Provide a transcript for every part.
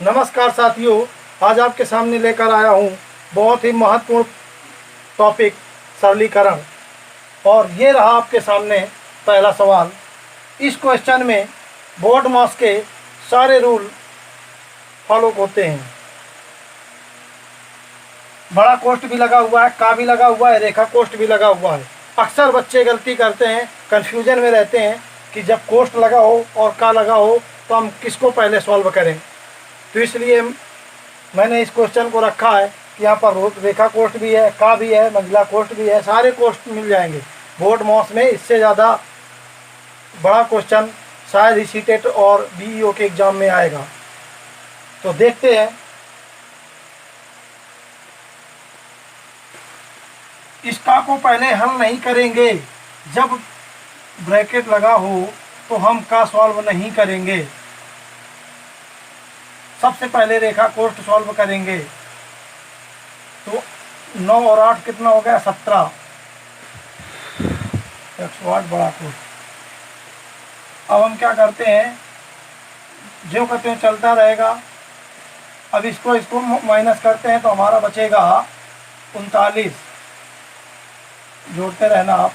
नमस्कार साथियों, आज आपके सामने लेकर आया हूँ बहुत ही महत्वपूर्ण टॉपिक सरलीकरण। और ये रहा आपके सामने पहला सवाल। इस क्वेश्चन में बोर्ड मास के सारे रूल फॉलो होते हैं। बड़ा कोष्ठ भी लगा हुआ है, का भी लगा हुआ है, रेखा कोष्ठ भी लगा हुआ है। अक्सर बच्चे गलती करते हैं, कन्फ्यूजन में रहते हैं कि जब कोष्ठ लगा हो और का लगा हो तो हम किसको पहले सॉल्व करें। तो इसलिए मैंने इस क्वेश्चन को रखा है कि यहाँ पर रेखा कोष्ठ भी है, का भी है, महिला कोष्ठ भी है, सारे कोष्ठ मिल जाएंगे बोर्ड मास में। इससे ज़्यादा बड़ा क्वेश्चन शायद ही सीटेट और बीईओ के एग्ज़ाम में आएगा। तो देखते हैं। इसका को पहले हल नहीं करेंगे, जब ब्रैकेट लगा हो तो हम का सॉल्व नहीं करेंगे। सबसे पहले रेखा कोष्ठ सॉल्व करेंगे। तो 9 और 8 कितना हो गया? 17। 108 बड़ा कोष्ठ। अब हम क्या करते हैं, जो कहते हैं चलता रहेगा। अब इसको माइनस करते हैं तो हमारा बचेगा 39। जोड़ते रहना आप।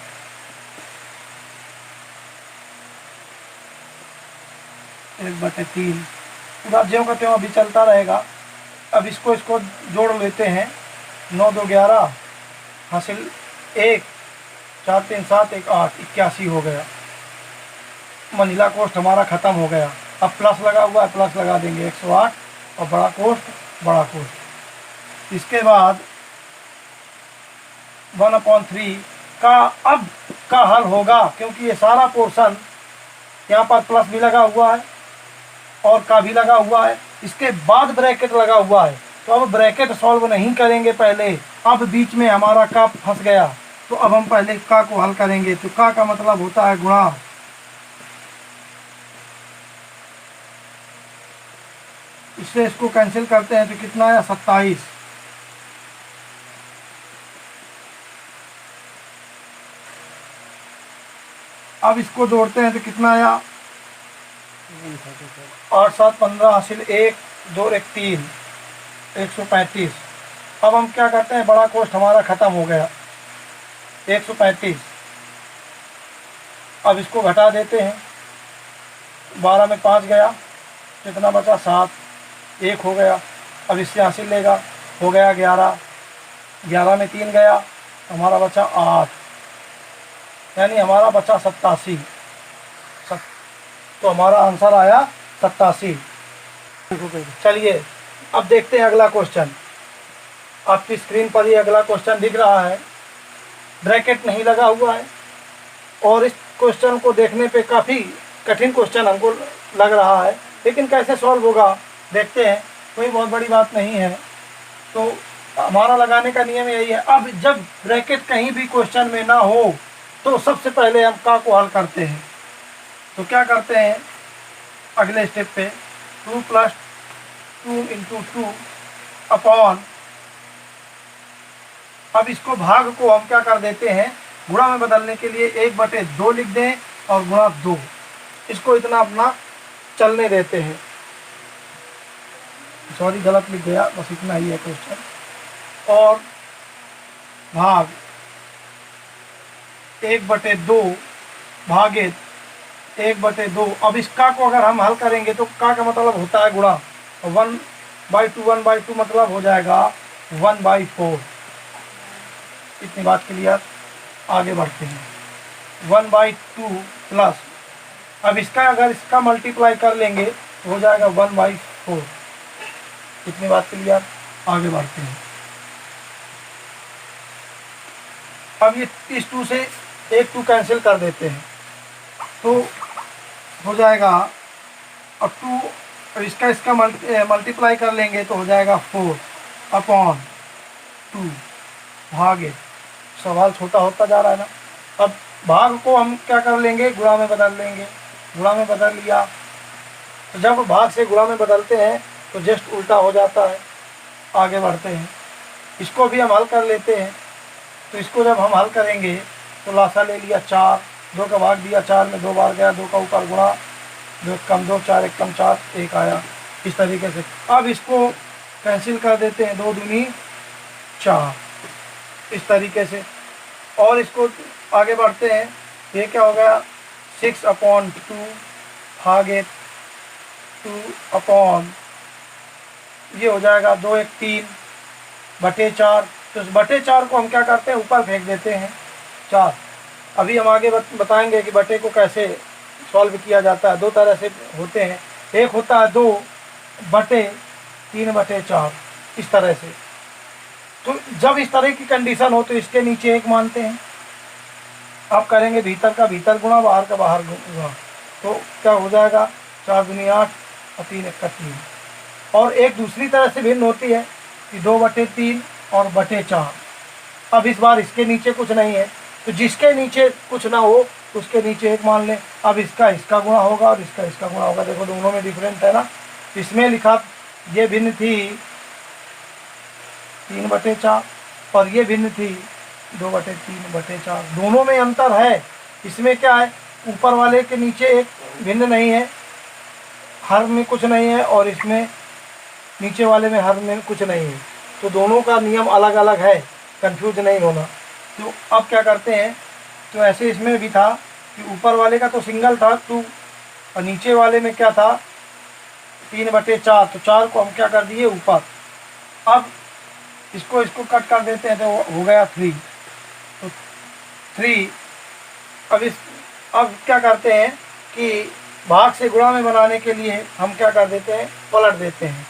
एक बटे 3 पूरा ज्यों कहते हो अभी चलता रहेगा। अब इसको जोड़ लेते हैं। 9 2 11 हासिल 1 4 3 7 1 8 81 हो गया। मंझला कोष्ठ हमारा खत्म हो गया। अब प्लस लगा हुआ है, प्लस लगा देंगे 108 और बड़ा कोष्ठ। इसके बाद 1/3 का अब का हल होगा, क्योंकि ये सारा पोर्शन यहाँ पर प्लस भी लगा हुआ है और का भी लगा हुआ है। इसके बाद ब्रैकेट लगा हुआ है, तो अब ब्रैकेट सॉल्व नहीं करेंगे पहले। अब बीच में हमारा का फंस गया, तो अब हम पहले का को हल करेंगे। तो का मतलब होता है गुणा। इससे इसको कैंसिल करते हैं तो कितना आया? 27। अब इसको जोड़ते हैं तो कितना आया? 8 7 15 हासिल 1 2 1 3 135। अब हम क्या करते हैं, बड़ा कोष्ठ हमारा खत्म हो गया 135। अब इसको घटा देते हैं। 12 में 5 गया, कितना बचा? 7। 1 हो गया। अब इससे हासिल लेगा, हो गया 11। 11 में 3 गया, हमारा बचा 8, यानी हमारा बचा 87। तो हमारा आंसर आया 87। चलिए अब देखते हैं अगला क्वेश्चन। आपकी स्क्रीन पर ये अगला क्वेश्चन दिख रहा है। ब्रैकेट नहीं लगा हुआ है और इस क्वेश्चन को देखने पे काफ़ी कठिन क्वेश्चन हमको लग रहा है, लेकिन कैसे सॉल्व होगा देखते हैं। कोई बहुत बड़ी बात नहीं है। तो हमारा लगाने का नियम यही है। अब जब ब्रैकेट कहीं भी क्वेश्चन में ना हो तो सबसे पहले हम का को हल करते हैं। तो क्या करते हैं अगले स्टेप पे? 2 + 2 × 2 अपॉन। अब इसको भाग को हम क्या कर देते हैं, गुणा में बदलने के लिए 1/2 लिख दें और गुणा 2। इसको इतना अपना चलने देते हैं। सॉरी, गलत लिख गया, बस इतना ही है क्वेश्चन। और भाग 1/2 भागित 1/2। अब इसका को अगर हम हल करेंगे तो का मतलब होता है गुणा। 1/2 1/2 मतलब हो जाएगा 1/4। इतनी बात क्लियर। आगे बढ़ते हैं। 1/2 प्लस, अब अगर इसका मल्टीप्लाई कर लेंगे तो हो जाएगा 1/4। इतनी बात क्लियर। आगे बढ़ते हैं। अब ये इस 2 से एक 2 कैंसिल कर देते हैं तो हो जाएगा। अब 2 इसका मल्टीप्लाई कर लेंगे तो हो जाएगा 4/2 भागे। सवाल छोटा होता जा रहा है ना। अब भाग को हम क्या कर लेंगे, गुणा में बदल लेंगे। गुणा में बदल लिया तो जब भाग से गुणा में बदलते हैं तो जस्ट उल्टा हो जाता है। आगे बढ़ते हैं। इसको भी हम हल कर लेते हैं। तो इसको जब हम हल करेंगे तो लासा ले लिया 4, 2 का भाग दिया 4 में 2 बार गया, 2 का ऊपर गुणा, 2 कम 2 4 1 कम 4 1 आया। इस तरीके से। अब इसको कैंसिल कर देते हैं, 2 दूनी 4 इस तरीके से। और इसको आगे बढ़ते हैं, ये क्या हो गया 6/2 भागे 2 अपॉन ये हो जाएगा 2 1 3 बटे 4। तो इस बटे 4 को हम क्या करते हैं ऊपर फेंक देते हैं 4। अभी हम आगे बताएंगे कि बटे को कैसे सॉल्व किया जाता है। 2 तरह से होते हैं, एक होता है 2 बटे 3 बटे 4 इस तरह से। तो जब इस तरह की कंडीशन हो तो इसके नीचे 1 मानते हैं। आप करेंगे भीतर का भीतर गुणा, बाहर का बाहर गुणा, तो क्या हो जाएगा 4 दूनी 8 और 3 1 3। और एक दूसरी तरह से भिन्न होती है कि 2 बटे 3 और बटे 4। अब इस बार इसके नीचे कुछ नहीं है, तो जिसके नीचे कुछ ना हो उसके नीचे 1 मान लें। अब इसका गुणा होगा और इसका गुणा होगा। देखो दोनों में डिफरेंट है ना। इसमें लिखा ये भिन्न थी 3 बटे 4 और ये भिन्न थी 2 बटे 3 बटे 4। दोनों में अंतर है। इसमें क्या है ऊपर वाले के नीचे एक भिन्न नहीं है, हर में कुछ नहीं है, और इसमें नीचे वाले में हर में कुछ नहीं है। तो दोनों का नियम अलग अलग है, कंफ्यूज नहीं होना। तो अब क्या करते हैं, तो ऐसे इसमें भी था कि ऊपर वाले का तो सिंगल था 2 और नीचे वाले में क्या था 3 बटे 4। तो 4 को हम क्या कर दिए ऊपर। अब इसको कट कर देते हैं तो हो गया 3। तो 3 अब क्या करते हैं कि भाग से गुणा में बनाने के लिए हम क्या कर देते हैं पलट देते हैं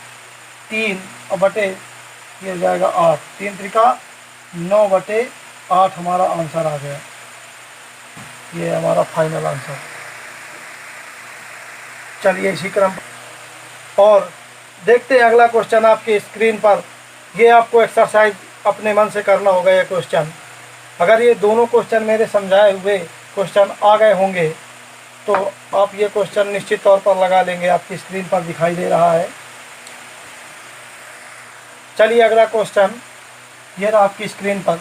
3 और बटे ये हो जाएगा 8। 3 त्रिका 9 बटे 8 हमारा आंसर आ गया। ये हमारा फाइनल आंसर। चलिए इसी क्रम और देखते हैं अगला क्वेश्चन आपकी स्क्रीन पर। ये आपको एक्सरसाइज अपने मन से करना होगा। ये क्वेश्चन अगर ये दोनों क्वेश्चन मेरे समझाए हुए क्वेश्चन आ गए होंगे तो आप ये क्वेश्चन निश्चित तौर पर लगा लेंगे। आपकी स्क्रीन पर दिखाई दे रहा है। चलिए अगला क्वेश्चन ये रहा आपकी स्क्रीन पर।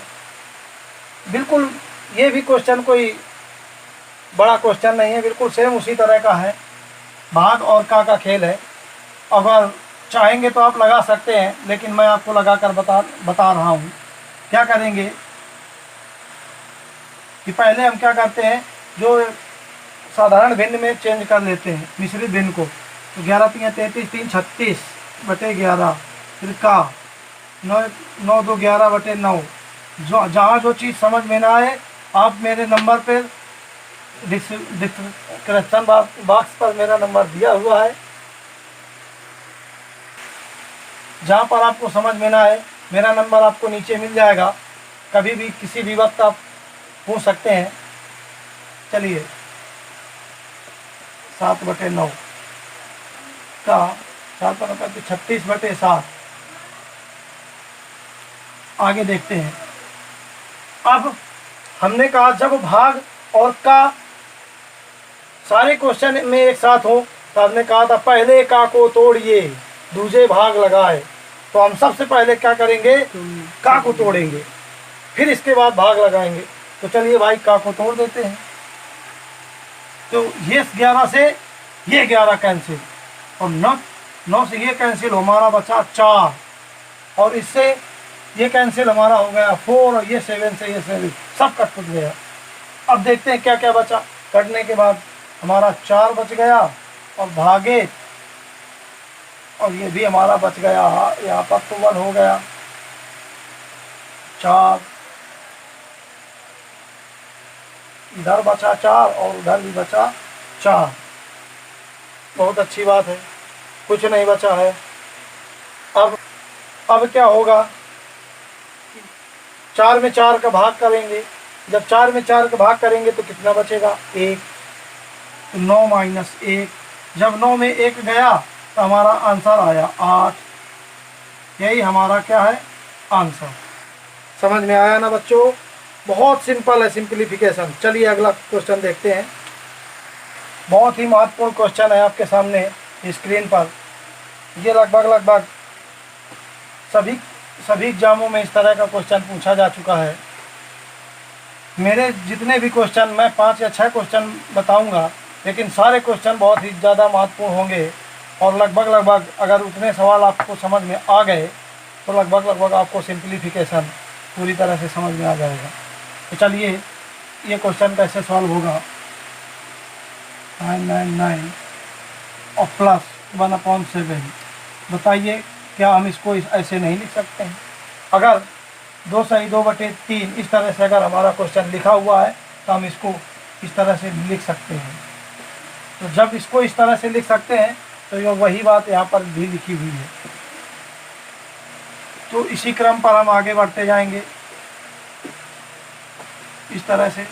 बिल्कुल ये भी क्वेश्चन कोई बड़ा क्वेश्चन नहीं है, बिल्कुल सेम उसी तरह का है। भाग और का खेल है। अगर चाहेंगे तो आप लगा सकते हैं, लेकिन मैं आपको लगा कर बता रहा हूँ। क्या करेंगे कि पहले हम क्या करते हैं जो साधारण भिन्न में चेंज कर लेते हैं मिश्रित भिन्न को। तो 11 3 33 3 36 बटे 11 फिर का 9 2 11 बटे 9। जहाँ जो चीज़ समझ में ना आए आप मेरे नंबर पर डिस्क्रिप्शन बॉक्स पर मेरा नंबर दिया हुआ है। जहाँ पर आपको समझ में ना आए मेरा नंबर आपको नीचे मिल जाएगा। कभी भी किसी भी वक्त आप पूछ सकते हैं। चलिए 7 बटे 9 का 7 बटे 36 बटे 7। आगे देखते हैं। अब हमने कहा जब भाग और का सारे क्वेश्चन में एक साथ हो तो हमने कहा था पहले का को तोड़िए दूसरे भाग लगाए। तो हम सबसे पहले क्या करेंगे का को तोड़ेंगे, फिर इसके बाद भाग लगाएंगे। तो चलिए भाई का को तोड़ देते हैं। तो ये 11 से ये 11 कैंसिल और 9 से ये कैंसिल, हमारा बचा 4 और इससे ये कैंसिल हमारा हो गया 4 और ये 7 से ये 7 सब कट गया। अब देखते हैं क्या क्या बचा। कटने के बाद हमारा 4 बच गया और भागे और ये भी हमारा बच गया। यहाँ पर तो 1 हो गया 4, इधर बचा 4 और उधर भी बचा 4। बहुत अच्छी बात है, कुछ नहीं बचा है। अब क्या होगा 4 में 4 का भाग करेंगे। जब 4 में 4 का भाग करेंगे तो कितना बचेगा 1। 9 माइनस 1, जब 9 में 1 गया तो हमारा आंसर आया 8। यही हमारा क्या है आंसर। समझ में आया ना बच्चों? बहुत सिंपल है, सिंप्लीफिकेशन। चलिए अगला क्वेश्चन देखते हैं। बहुत ही महत्वपूर्ण क्वेश्चन है आपके सामने स्क्रीन पर। ये लगभग सभी एग्जामों में इस तरह का क्वेश्चन पूछा जा चुका है। मेरे जितने भी क्वेश्चन, मैं 5 या 6 क्वेश्चन बताऊंगा, लेकिन सारे क्वेश्चन बहुत ही ज़्यादा महत्वपूर्ण होंगे और लगभग लगभग अगर उतने सवाल आपको समझ में आ गए तो लगभग लगभग आपको सिंप्लीफिकेशन पूरी तरह से समझ में आ जाएगा। तो चलिए ये क्वेश्चन कैसे सॉल्व होगा। 999 और प्लस 1/7, बताइए क्या हम इसको ऐसे नहीं लिख सकते हैं? अगर 2 सही 2/3 इस तरह से अगर हमारा क्वेश्चन लिखा हुआ है तो हम इसको इस तरह से लिख सकते हैं। तो जब इसको इस तरह से लिख सकते हैं तो ये वही बात यहाँ पर भी लिखी हुई है। तो इसी क्रम पर हम आगे बढ़ते जाएंगे इस तरह से।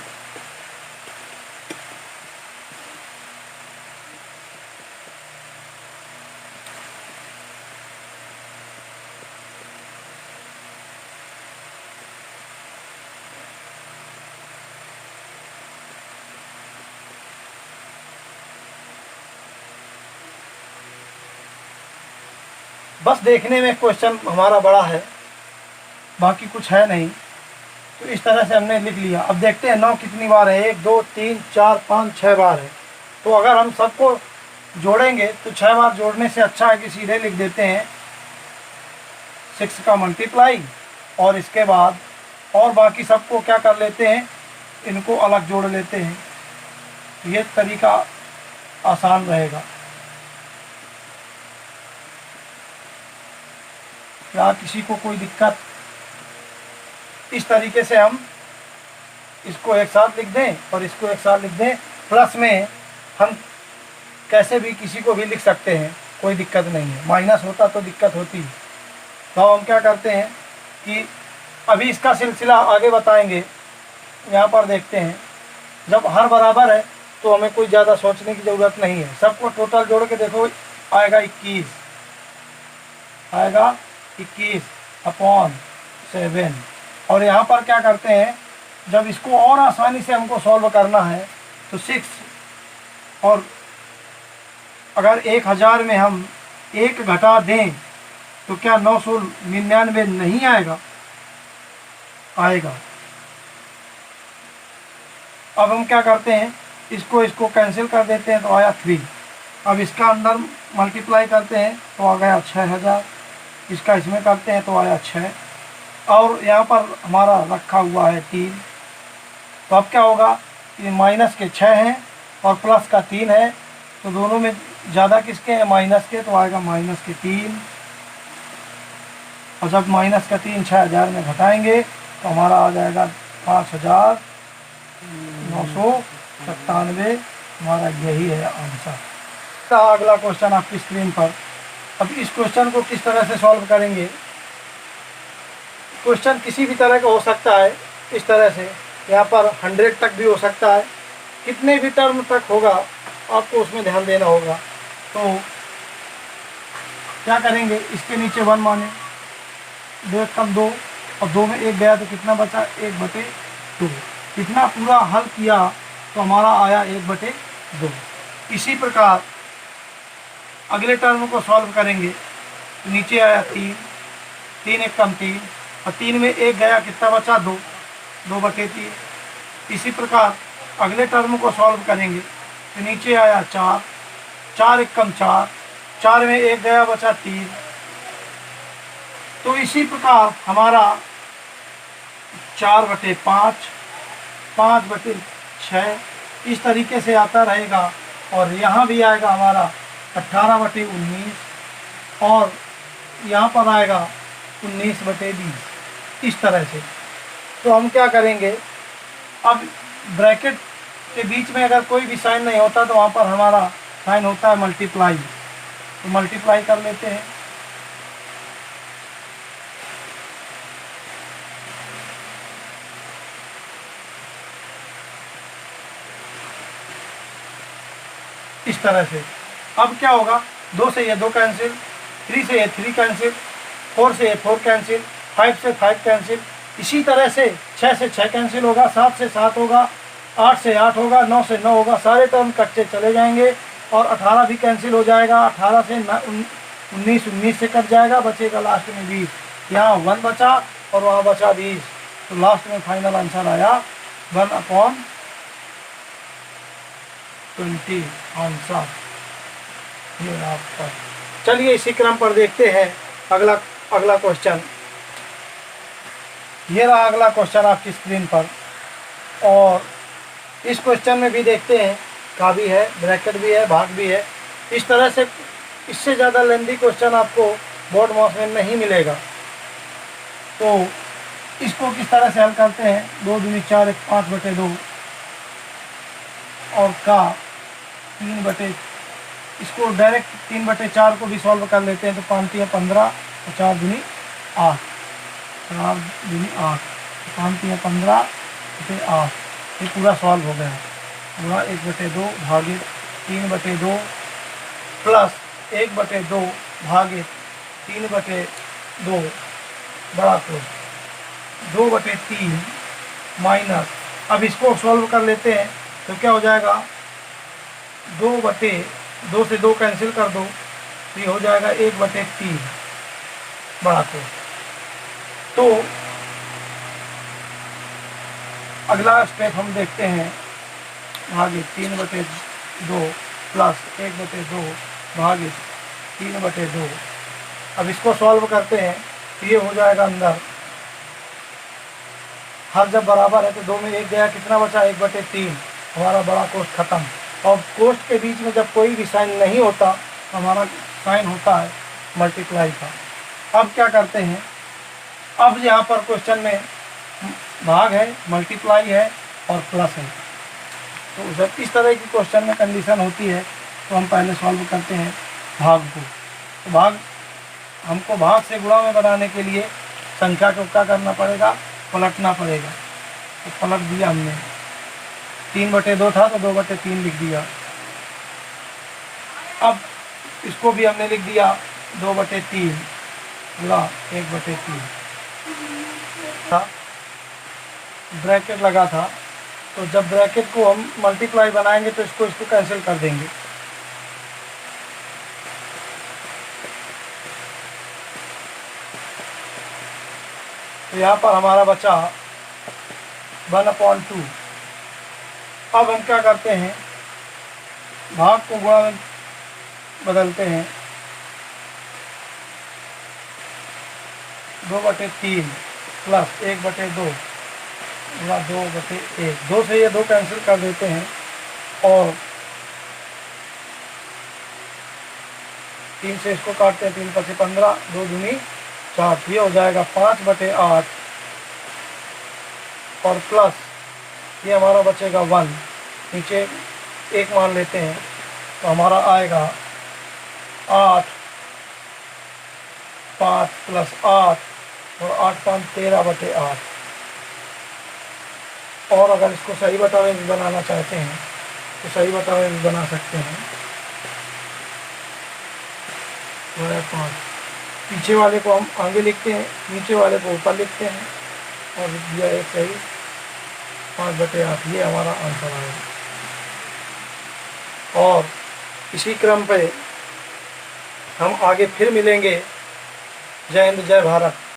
बस देखने में क्वेश्चन हमारा बड़ा है, बाकी कुछ है नहीं। तो इस तरह से हमने लिख लिया। अब देखते हैं 9 कितनी बार है। 1 2 3 4 5 6 बार है। तो अगर हम सबको जोड़ेंगे तो 6 बार जोड़ने से अच्छा है कि सीधे लिख देते हैं 6 का मल्टीप्लाई, और इसके बाद और बाकी सबको क्या कर लेते हैं, इनको अलग जोड़ लेते हैं। तो ये तरीका आसान रहेगा। क्या किसी को कोई दिक्कत? इस तरीके से हम इसको एक साथ लिख दें और इसको एक साथ लिख दें। प्लस में हम कैसे भी किसी को भी लिख सकते हैं, कोई दिक्कत नहीं है। माइनस होता तो दिक्कत होती। तो हम क्या करते हैं कि अभी इसका सिलसिला आगे बताएंगे। यहाँ पर देखते हैं, जब हर बराबर है तो हमें कोई ज़्यादा सोचने की ज़रूरत नहीं है। सबको टोटल जोड़ के देखो, आएगा 21, आएगा 21/7। और यहाँ पर क्या करते हैं, जब इसको और आसानी से हमको सॉल्व करना है तो 6, और अगर 1000 में हम 1 घटा दें तो क्या 999 नहीं आएगा? आएगा। अब हम क्या करते हैं, इसको कैंसिल कर देते हैं तो आया 3। अब इसका अंदर मल्टीप्लाई करते हैं तो आ गया 6000। इसका इसमें करते हैं तो आया 6, और यहाँ पर हमारा रखा हुआ है 3। तो अब क्या होगा, ये माइनस के 6 हैं और प्लस का 3 है, तो दोनों में ज़्यादा किसके हैं, माइनस के, तो आएगा -3। और जब माइनस का 3 6000 में घटाएंगे तो हमारा आ जाएगा 5997। हमारा यही है आंसर। अगला क्वेश्चन आपकी स्क्रीन पर। अब इस क्वेश्चन को किस तरह से सॉल्व करेंगे? क्वेश्चन किसी भी तरह का हो सकता है। इस तरह से यहाँ पर 100 तक भी हो सकता है। कितने भी टर्म तक होगा आपको उसमें ध्यान देना होगा। तो क्या करेंगे, इसके नीचे 1 माने, 2 कम 2, और 2 में 1 गया तो कितना बचा, 1/2। कितना पूरा हल किया तो हमारा आया 1/2। इसी प्रकार अगले टर्म को सॉल्व करेंगे तो नीचे आया 3, 3 1 कम 3, और 3 में 1 गया, कितना बचा, 2, 2/3। इसी प्रकार अगले टर्म को सॉल्व करेंगे तो नीचे आया 4, 4 1 कम 4, 4 में 1 गया, बचा 3। तो इसी प्रकार हमारा 4/5, 5/6 इस तरीके से आता रहेगा। और यहाँ भी आएगा हमारा 18/19, और यहाँ पर आएगा 19/20, इस तरह से। तो हम क्या करेंगे, अब ब्रैकेट के बीच में अगर कोई भी साइन नहीं होता तो वहाँ पर हमारा साइन होता है मल्टीप्लाई। तो मल्टीप्लाई कर लेते हैं। इस तरह से। अब क्या होगा, 2 से ये 2 कैंसिल, 3 से ये 3 कैंसिल, 4 से ये 4 कैंसिल, 5 से 5 कैंसिल। इसी तरह से 6 से 6 कैंसिल होगा, 7 से 7 होगा, 8 से 8 होगा, 9 से 9 होगा। सारे टर्म कटते चले जाएंगे, और 18 भी कैंसिल हो जाएगा। 18 से 19, 19 से कट जाएगा, बचेगा लास्ट में 20। यहाँ 1 बचा और वहाँ बचा 20। तो लास्ट में फाइनल आंसर आया 1/20 आंसर। ये आपका। चलिए इसी क्रम पर देखते हैं अगला अगला क्वेश्चन। ये रहा अगला क्वेश्चन आपकी स्क्रीन पर, और इस क्वेश्चन में भी देखते हैं का भी है, ब्रैकेट भी है, भाग भी है। इस तरह से इससे ज़्यादा लेंथी क्वेश्चन आपको बोर्ड मास में नहीं मिलेगा। तो इसको किस तरह से हल करते हैं, 2 दूनी 4 1 5/2 और का 3/, इसको डायरेक्ट 3/4 को भी सॉल्व कर लेते हैं। तो 5 × 15 और 4 दूनी 8, 4 दूनी 8, 5 × 15/8, ये पूरा सॉल्व हो गया। पूरा 1/2 भागे 3/2 प्लस 1/2 भागे 3/2 बड़ा क्लोज 2/3 माइनस, अब इसको सॉल्व कर लेते हैं तो क्या हो जाएगा, 2 से 2 कैंसिल कर दो तो ये हो जाएगा 1/3 बड़ा क्लोज। तो अगला स्टेप हम देखते हैं, भागे 3/2 प्लस 1/2 भागे 3/2। अब इसको सॉल्व करते हैं तो ये हो जाएगा अंदर, हर जब बराबर है तो 2 में 1 गया, कितना बचा 1/3, हमारा बड़ा कोष्ठ खत्म। और कोष्ठ के बीच में जब कोई भी साइन नहीं होता हमारा साइन होता है मल्टीप्लाई का। अब क्या करते हैं, अब यहाँ पर क्वेश्चन में भाग है, मल्टीप्लाई है और प्लस है। तो जब इस तरह की क्वेश्चन में कंडीशन होती है तो हम पहले सॉल्व करते हैं भाग को। तो भाग हमको भाग से गुणा में बनाने के लिए संख्या को क्या करना पड़ेगा, पलटना पड़ेगा। तो पलट दिया हमने, 3/2 था तो 2/3 लिख दिया। अब इसको भी हमने लिख दिया 2/3 गुणा 1/3 था, ब्रैकेट लगा था। तो जब ब्रैकेट को हम मल्टीप्लाई बनाएंगे तो इसको कैंसिल कर देंगे। तो यहाँ पर हमारा बचा 1/2। अब हम क्या करते हैं, भाग को गुणा में बदलते हैं, 2/3 प्लस 1/2 गुणा 2/1। 2 से ये 2 कैंसिल कर देते हैं और 3 से इसको काटते हैं, 3 × 5 = 15, 2 दूनी 4, ये हो जाएगा 5/8 और प्लस ये हमारा बचेगा 1, नीचे 1 मान लेते हैं तो हमारा आएगा 8, 5 + 8 और 8 × 5 = 13/8। और अगर इसको सही बटा में भी बनाना चाहते हैं तो सही बटा में भी बना सकते हैं। 5 पीछे वाले को हम आगे लिखते हैं, नीचे वाले को ऊपर लिखते हैं और लिख दिया एक सही 5/8, ये हमारा आंसर आएगा। और इसी क्रम पे हम आगे फिर मिलेंगे। जय हिंद, जय भारत।